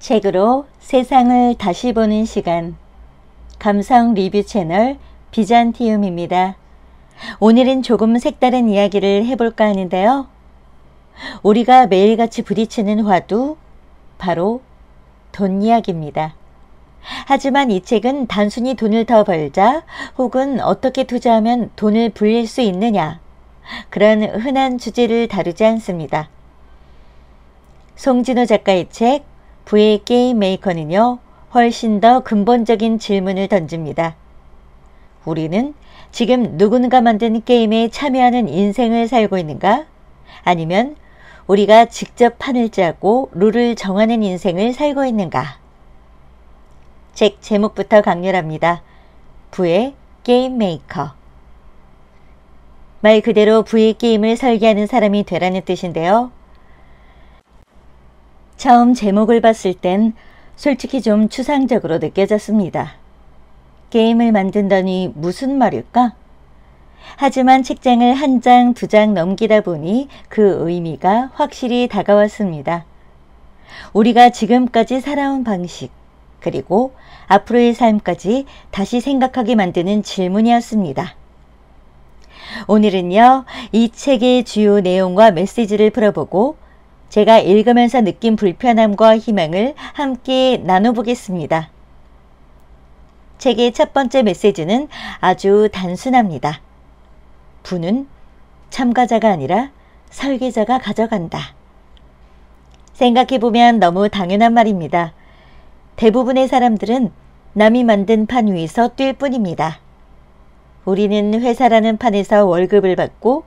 책으로 세상을 다시 보는 시간, 감성 리뷰 채널 비잔티움입니다. 오늘은 조금 색다른 이야기를 해볼까 하는데요. 우리가 매일같이 부딪히는 화두, 바로 돈 이야기입니다. 하지만 이 책은 단순히 돈을 더 벌자 혹은 어떻게 투자하면 돈을 불릴 수 있느냐, 그런 흔한 주제를 다루지 않습니다. 송진호 작가의 책 부의 게임 메이커는요, 훨씬 더 근본적인 질문을 던집니다. 우리는 지금 누군가 만든 게임에 참여하는 인생을 살고 있는가? 아니면 우리가 직접 판을 짜고 룰을 정하는 인생을 살고 있는가? 책 제목부터 강렬합니다. 부의 게임 메이커. 말 그대로 부의 게임을 설계하는 사람이 되라는 뜻인데요. 처음 제목을 봤을 땐 솔직히 좀 추상적으로 느껴졌습니다. 게임을 만든다니 무슨 말일까? 하지만 책장을 한 장, 두 장 넘기다 보니 그 의미가 확실히 다가왔습니다. 우리가 지금까지 살아온 방식, 그리고 앞으로의 삶까지 다시 생각하게 만드는 질문이었습니다. 오늘은요, 이 책의 주요 내용과 메시지를 풀어보고 제가 읽으면서 느낀 불편함과 희망을 함께 나눠보겠습니다. 책의 첫 번째 메시지는 아주 단순합니다. 부는 참가자가 아니라 설계자가 가져간다. 생각해보면 너무 당연한 말입니다. 대부분의 사람들은 남이 만든 판 위에서 뛸 뿐입니다. 우리는 회사라는 판에서 월급을 받고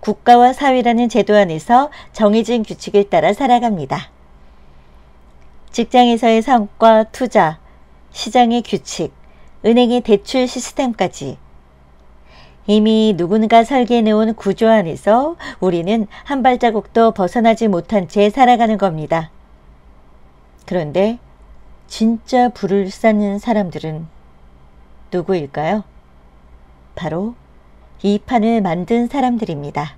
국가와 사회라는 제도 안에서 정해진 규칙을 따라 살아갑니다. 직장에서의 성과, 투자, 시장의 규칙, 은행의 대출 시스템까지 이미 누군가 설계해놓은 구조 안에서 우리는 한 발자국도 벗어나지 못한 채 살아가는 겁니다. 그런데 진짜 부를 쌓는 사람들은 누구일까요? 바로 이 판을 만든 사람들입니다.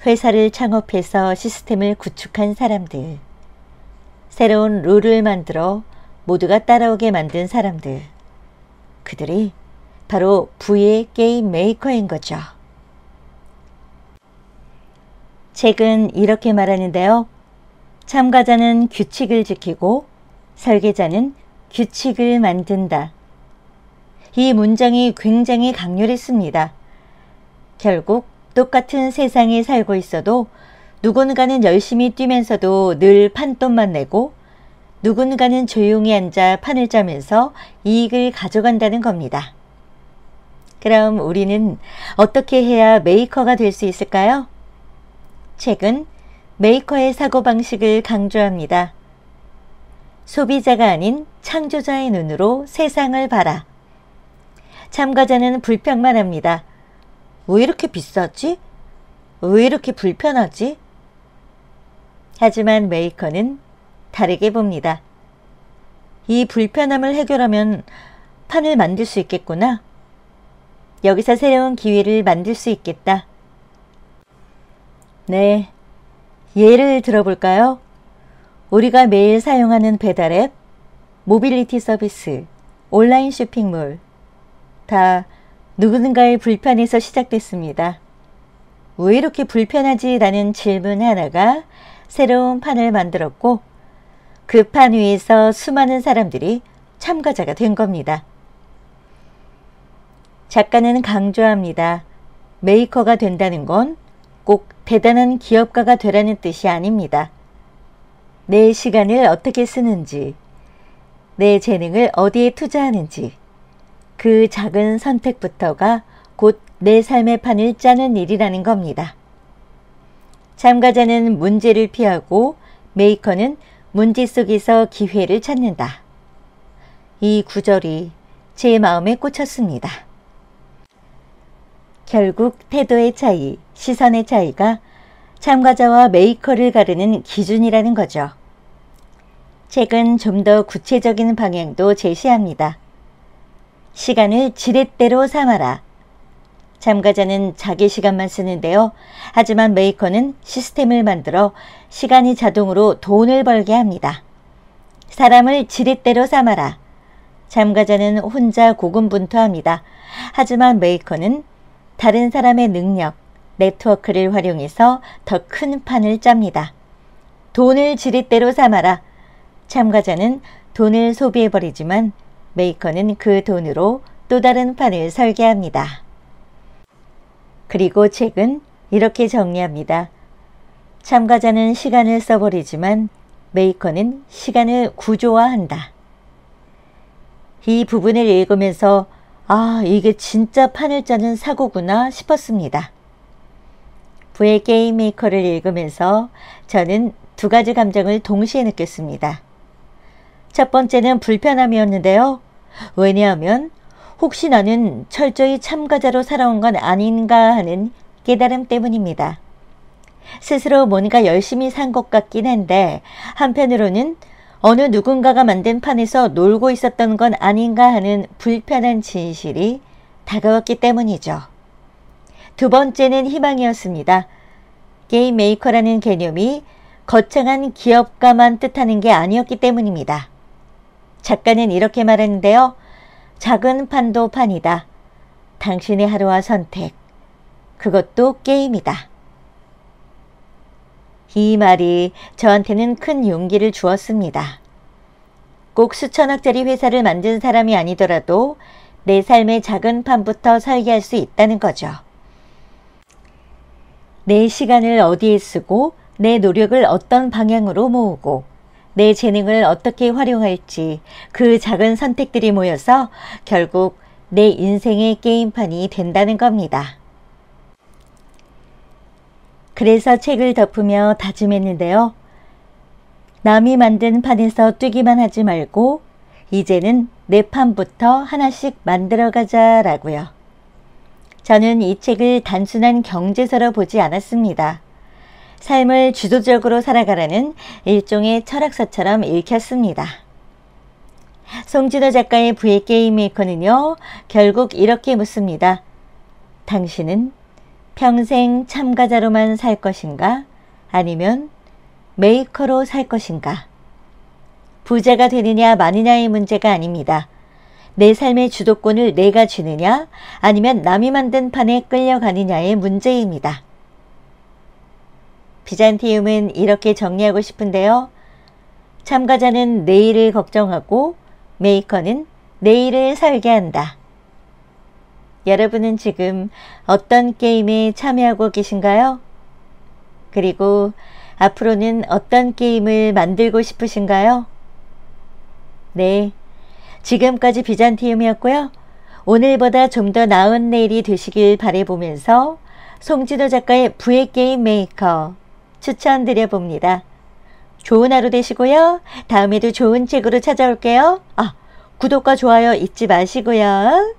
회사를 창업해서 시스템을 구축한 사람들, 새로운 룰을 만들어 모두가 따라오게 만든 사람들, 그들이 바로 부의 게임 메이커인 거죠. 책은 이렇게 말하는데요. 참가자는 규칙을 지키고 설계자는 규칙을 만든다. 이 문장이 굉장히 강렬했습니다. 결국 똑같은 세상에 살고 있어도 누군가는 열심히 뛰면서도 늘 판돈만 내고 누군가는 조용히 앉아 판을 짜면서 이익을 가져간다는 겁니다. 그럼 우리는 어떻게 해야 메이커가 될 수 있을까요? 책은 메이커의 사고방식을 강조합니다. 소비자가 아닌 창조자의 눈으로 세상을 봐라. 참가자는 불평만 합니다. 왜 이렇게 비싸지? 왜 이렇게 불편하지? 하지만 메이커는 다르게 봅니다. 이 불편함을 해결하면 판을 만들 수 있겠구나. 여기서 새로운 기회를 만들 수 있겠다. 네, 예를 들어볼까요? 우리가 매일 사용하는 배달앱, 모빌리티 서비스, 온라인 쇼핑몰, 다 누군가의 불편에서 시작됐습니다. 왜 이렇게 불편하지? 라는 질문 하나가 새로운 판을 만들었고 그 판 위에서 수많은 사람들이 참가자가 된 겁니다. 작가는 강조합니다. 메이커가 된다는 건 꼭 대단한 기업가가 되라는 뜻이 아닙니다. 내 시간을 어떻게 쓰는지, 내 재능을 어디에 투자하는지, 그 작은 선택부터가 곧 내 삶의 판을 짜는 일이라는 겁니다. 참가자는 문제를 피하고 메이커는 문제 속에서 기회를 찾는다. 이 구절이 제 마음에 꽂혔습니다. 결국 태도의 차이, 시선의 차이가 참가자와 메이커를 가르는 기준이라는 거죠. 책은 좀 더 구체적인 방향도 제시합니다. 시간을 지렛대로 삼아라. 참가자는 자기 시간만 쓰는데요. 하지만 메이커는 시스템을 만들어 시간이 자동으로 돈을 벌게 합니다. 사람을 지렛대로 삼아라. 참가자는 혼자 고군분투합니다. 하지만 메이커는 다른 사람의 능력, 네트워크를 활용해서 더 큰 판을 짭니다. 돈을 지렛대로 삼아라. 참가자는 돈을 소비해버리지만 메이커는 그 돈으로 또 다른 판을 설계합니다. 그리고 책은 이렇게 정리합니다. 참가자는 시간을 써버리지만 메이커는 시간을 구조화한다. 이 부분을 읽으면서 이게 진짜 판을 짜는 사고구나 싶었습니다. 부의 게임 메이커를 읽으면서 저는 두 가지 감정을 동시에 느꼈습니다. 첫 번째는 불편함이었는데요. 왜냐하면 혹시 나는 철저히 참가자로 살아온 건 아닌가 하는 깨달음 때문입니다. 스스로 뭔가 열심히 산 것 같긴 한데 한편으로는 어느 누군가가 만든 판에서 놀고 있었던 건 아닌가 하는 불편한 진실이 다가왔기 때문이죠. 두 번째는 희망이었습니다. 게임 메이커라는 개념이 거창한 기업가만 뜻하는 게 아니었기 때문입니다. 작가는 이렇게 말했는데요. 작은 판도 판이다. 당신의 하루와 선택. 그것도 게임이다. 이 말이 저한테는 큰 용기를 주었습니다. 꼭 수천억짜리 회사를 만든 사람이 아니더라도 내 삶의 작은 판부터 설계할 수 있다는 거죠. 내 시간을 어디에 쓰고 내 노력을 어떤 방향으로 모으고 내 재능을 어떻게 활용할지 그 작은 선택들이 모여서 결국 내 인생의 게임판이 된다는 겁니다. 그래서 책을 덮으며 다짐했는데요. 남이 만든 판에서 뛰기만 하지 말고 이제는 내 판부터 하나씩 만들어가자라고요. 저는 이 책을 단순한 경제서로 보지 않았습니다. 삶을 주도적으로 살아가라는 일종의 철학서처럼 읽혔습니다. 송진호 작가의 부의 게임 메이커는요. 결국 이렇게 묻습니다. 당신은 평생 참가자로만 살 것인가? 아니면 메이커로 살 것인가? 부자가 되느냐 마느냐의 문제가 아닙니다. 내 삶의 주도권을 내가 쥐느냐 아니면 남이 만든 판에 끌려가느냐의 문제입니다. 비잔티움은 이렇게 정리하고 싶은데요. 참가자는 내일을 걱정하고 메이커는 내일을 설계한다. 여러분은 지금 어떤 게임에 참여하고 계신가요? 그리고 앞으로는 어떤 게임을 만들고 싶으신가요? 네, 지금까지 비잔티움이었고요. 오늘보다 좀 더 나은 내일이 되시길 바라보면서 송진호 작가의 부의 게임 메이커 추천드려봅니다. 좋은 하루 되시고요. 다음에도 좋은 책으로 찾아올게요. 구독과 좋아요 잊지 마시고요.